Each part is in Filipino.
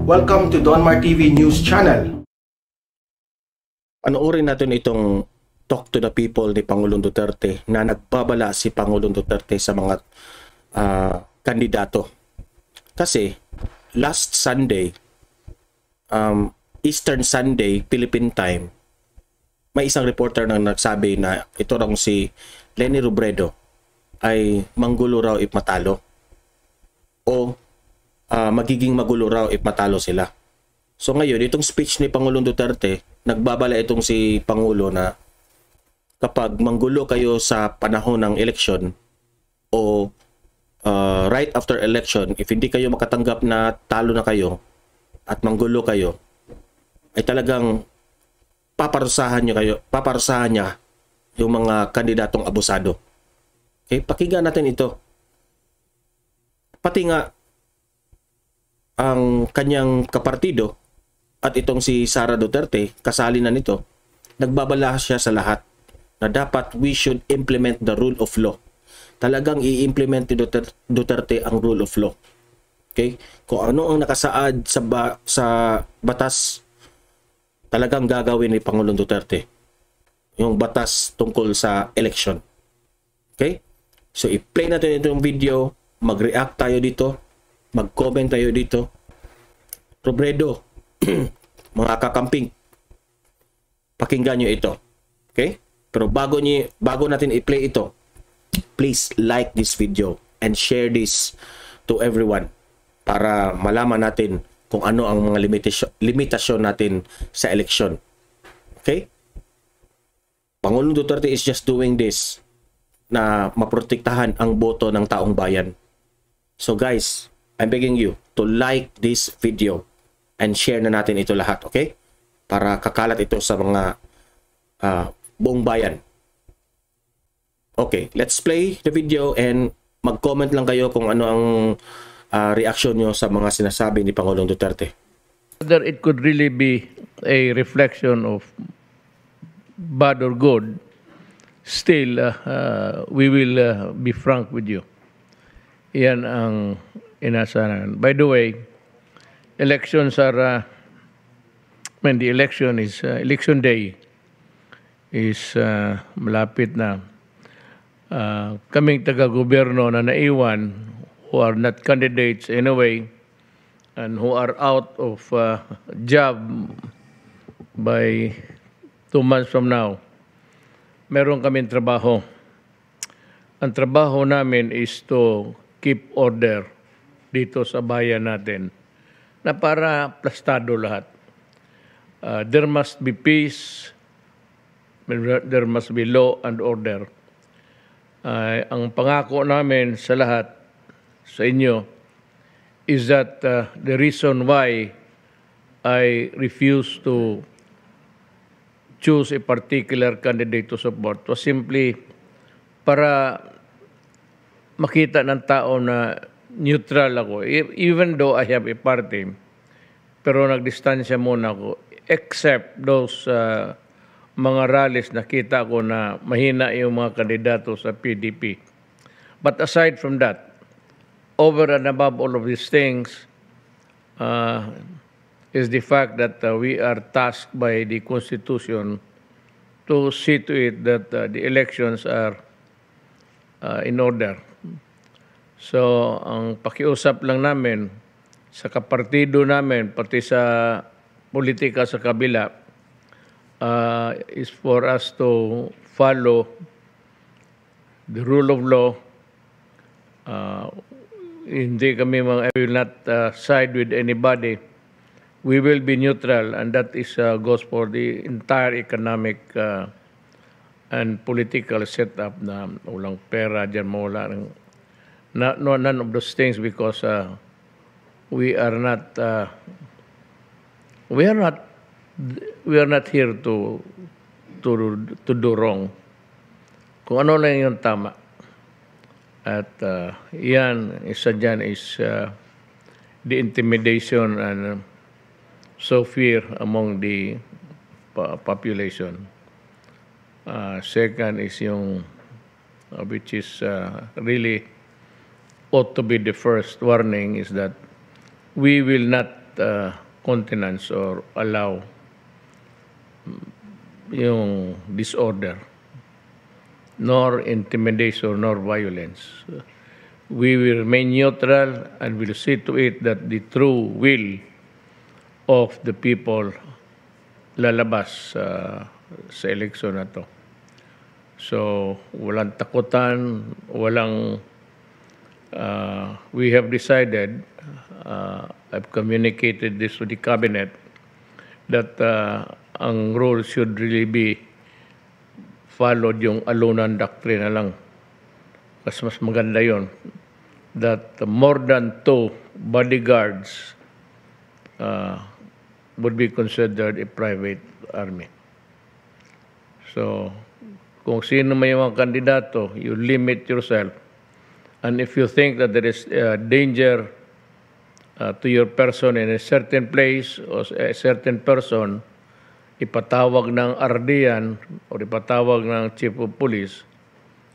Welcome to Donmar TV News Channel. Panoorin natin itong Talk to the People ni Pangulong Duterte na nagbabala si Pangulong Duterte sa mga kandidato. Kasi last Sunday, Eastern Sunday, Philippine time, may isang reporter na nagsabi na ito raw si Leni Robredo ay manggulo raw if matalo o magiging magulo raw if matalo sila. So ngayon, itong speech ni Pangulong Duterte, nagbabala itong si Pangulo na kapag manggulo kayo sa panahon ng eleksyon o right after election, if hindi kayo makatanggap na talo na kayo at manggulo kayo, ay talagang paparusahan niya yung mga kandidatong abusado. Okay, pakinggan natin ito. Pati nga ang kanyang kapartido at itong si Sara Duterte, kasali na nito, nagbabala siya sa lahat na dapat we should implement the rule of law. Talagang i-implement ni Duterte ang rule of law. Okay? Kung ano ang nakasaad sa batas, talagang gagawin ni Pangulong Duterte. Yung batas tungkol sa election. Okay? So, i-play natin itong video, mag-react tayo dito, mag-comment tayo dito. Robredo, mga kakamping, pakinggan nyo ito. Okay? Pero bago natin i-play ito, please like this video and share this to everyone para malaman natin kung ano ang mga limitasyon natin sa eleksyon. Okay? Pangulong Duterte is just doing this na maprotektahan ang boto ng taong bayan. So guys, I'm begging you to like this video and share na natin ito lahat, okay? Para kakalat ito sa mga buong bayan. Okay, let's play the video and mag-comment lang kayo kung ano ang reaksyon nyo sa mga sinasabi ni Pangulong Duterte. Whether it could really be a reflection of bad or good, still, we will be frank with you. Yan ang inasahan. By the way, elections are, the election is, election day is malapit na. Kaming taga-gobyerno na naiwan, who are not candidates anyway, and who are out of job by 2 months from now, meron kaming trabaho. Ang trabaho namin is to keep order dito sa bayan natin na para plastado lahat. There must be peace, there must be law and order. Ang pangako namin sa lahat, sa inyo, is that the reason why I refuse to choose a particular candidate to support was simply para makita ng tao na neutral ako. Even though I have a party, pero nagdistansya muna ako, except those mga rallies na kita ko na mahina yung mga kandidato sa PDP. But aside from that, over and above all of these things, is the fact that we are tasked by the Constitution to see to it that the elections are in order. So, ang pakiusap lang namin sa kapartido namin, pati sa politika sa kabila, is for us to follow the rule of law. Hindi kami I will not side with anybody. We will be neutral, and that is goes for the entire economic and political setup na walang pera dyan mawala. None of those things because we are not here to do wrong. Kung ano lang yung tama. At yan, isa dyan is the intimidation and so fear among the population. Second is yung, which is really ought to be the first warning, is that we will not countenance or allow yung disorder, nor intimidation, nor violence. We will remain neutral and will see to it that the true will of the people lalabas sa eleksyon na to. So, walang takutan, we have decided, I've communicated this to the cabinet, that ang rules should really be followed yung alunan doctrine na lang. Mas maganda yon, that more than 2 bodyguards would be considered a private army. So, kung sino may mga kandidato, you limit yourself. And if you think that there is danger to your person in a certain place or a certain person, ipatawag ng RD o ipatawag ng Chief of Police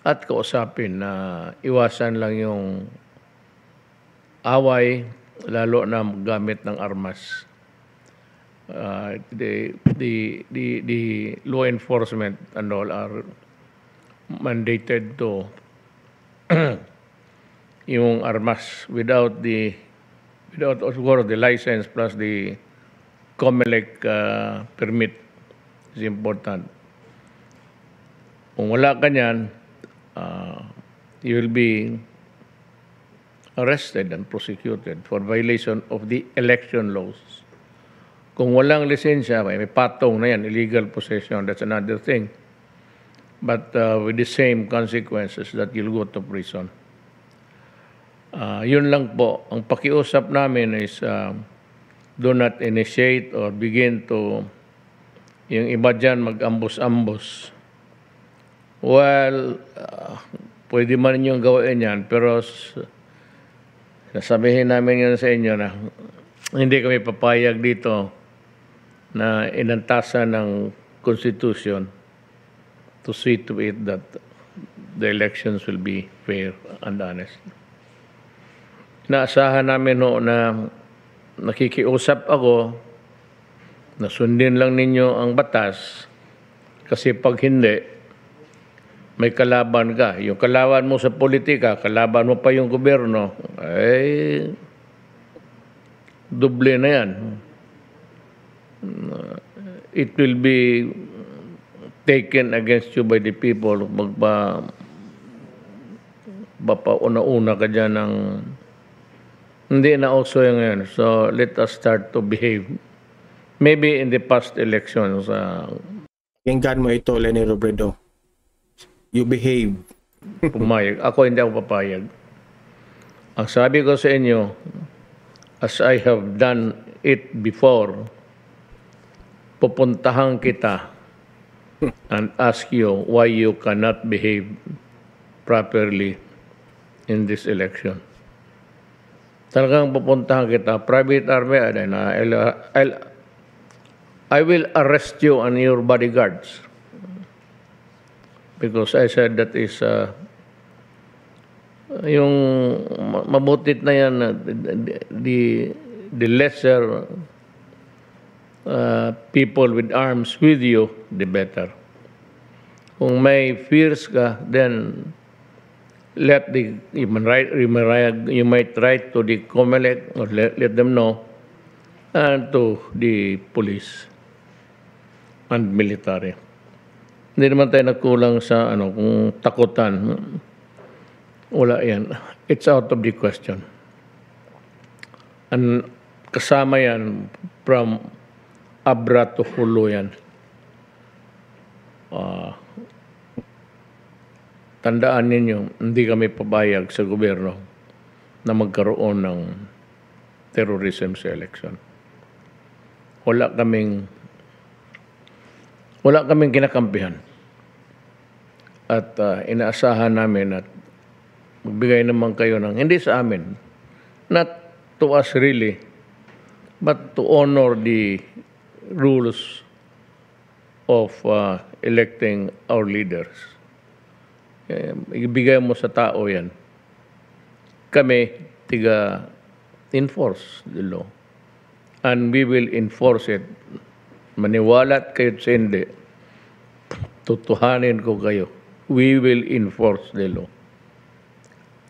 at kausapin na iwasan lang yung away, lalo na gamit ng armas. The law enforcement and all are mandated to yung armas without the license plus the COMELEC permit is important. Kung wala ka niyan, you will be arrested and prosecuted for violation of the election laws. Kung walang lisensya, may patong na yan, illegal possession, that's another thing. But with the same consequences that you'll go to prison. Yun lang po. Ang pakiusap namin is do not initiate or begin to yung iba dyan mag-ambos-ambos. Well, pwede man ninyong gawin yan, pero sasabihin namin yan sa inyo na hindi kami papayag dito na inantasan ng Constitution to see to it that the elections will be fair and honest. Naasahan namin na nakikiusap ako na sundin lang ninyo ang batas kasi pag hindi, may kalaban ka. Yung kalaban mo sa politika, kalaban mo pa yung gobyerno, ay doble na yan. It will be taken against you by the people. Papauna-una ka dyan ng hindi na uso yung ngayon. So, let us start to behave. Maybe in the past elections. Pakinggan mo ito, Leni Robredo. You behave. Pumayag. Ako hindi ako papayag. Ang sabi ko sa inyo, as I have done it before, pupuntahan kita and ask you why you cannot behave properly in this election. Talagang pupuntahan kita, private army, I will arrest you and your bodyguards. Because I said that is yung mabutit na yan, the lesser people with arms with you, the better. Kung may fears ka, then let you might write to the COMELEC or let them know, and to the police and military. Hindi naman tayo nagkulang sa kung takutan. Wala yan. It's out of the question. And kasama yan from Abra to Hulo yan. Tandaan ninyo, hindi kami pabayag sa gobyerno na magkaroon ng terrorism sa election. Wala kaming kinakampihan. At inaasahan namin at magbigay naman kayo ng, hindi sa amin, not to us really, but to honor the rules of electing our leaders. Ibigay mo sa tao yan. Kami, tiga-enforce the law. and we will enforce it. Maniwala't kayo sa hindi, tutuhanin ko kayo. We will enforce the law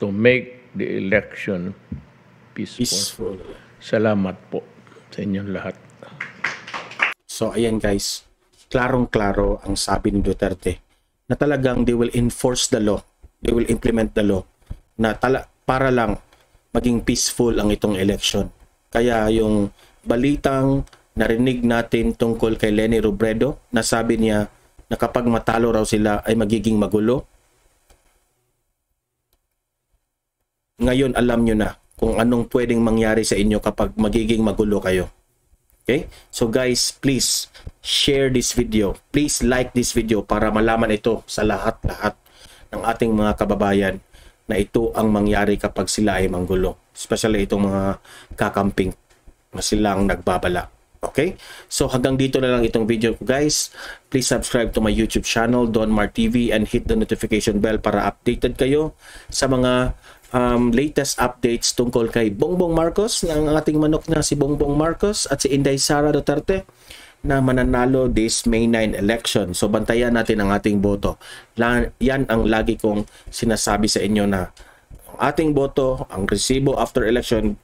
to make the election peaceful. Salamat po sa inyong lahat. So ayan guys, klarong-klaro ang sabi ni Duterte na talagang they will enforce the law, they will implement the law na para lang maging peaceful ang itong election. Kaya yung balitang narinig natin tungkol kay Leni Robredo na sabi niya na kapag matalo raw sila ay magiging magulo, ngayon alam nyo na kung anong pwedeng mangyari sa inyo kapag magiging magulo kayo. Okay? So guys, please share this video. Please like this video para malaman ito sa lahat-lahat ng ating mga kababayan na ito ang mangyari kapag sila ay manggulo. Especially itong mga kakamping na silang nagbabala. Okay? So hanggang dito na lang itong video ko guys. Please subscribe to my YouTube channel, Don Mar TV, and hit the notification bell para updated kayo sa mga latest updates tungkol kay Bongbong Marcos, ng ating manok na si Bongbong Marcos at si Inday Sara Duterte na mananalo this May 9 election. So bantayan natin ang ating boto. Yan ang lagi kong sinasabi sa inyo na ang ating boto, ang resibo after election,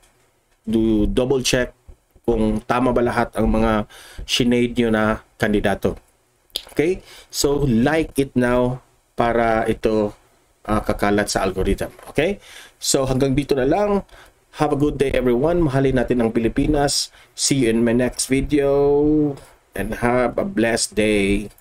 do double check kung tama ba lahat ang mga shinade nyo na kandidato. Okay? So like it now para ito kakalat sa algorithm. Okay? So hanggang dito na lang. Have a good day everyone. Mahalin natin ang Pilipinas. See you in my next video and have a blessed day.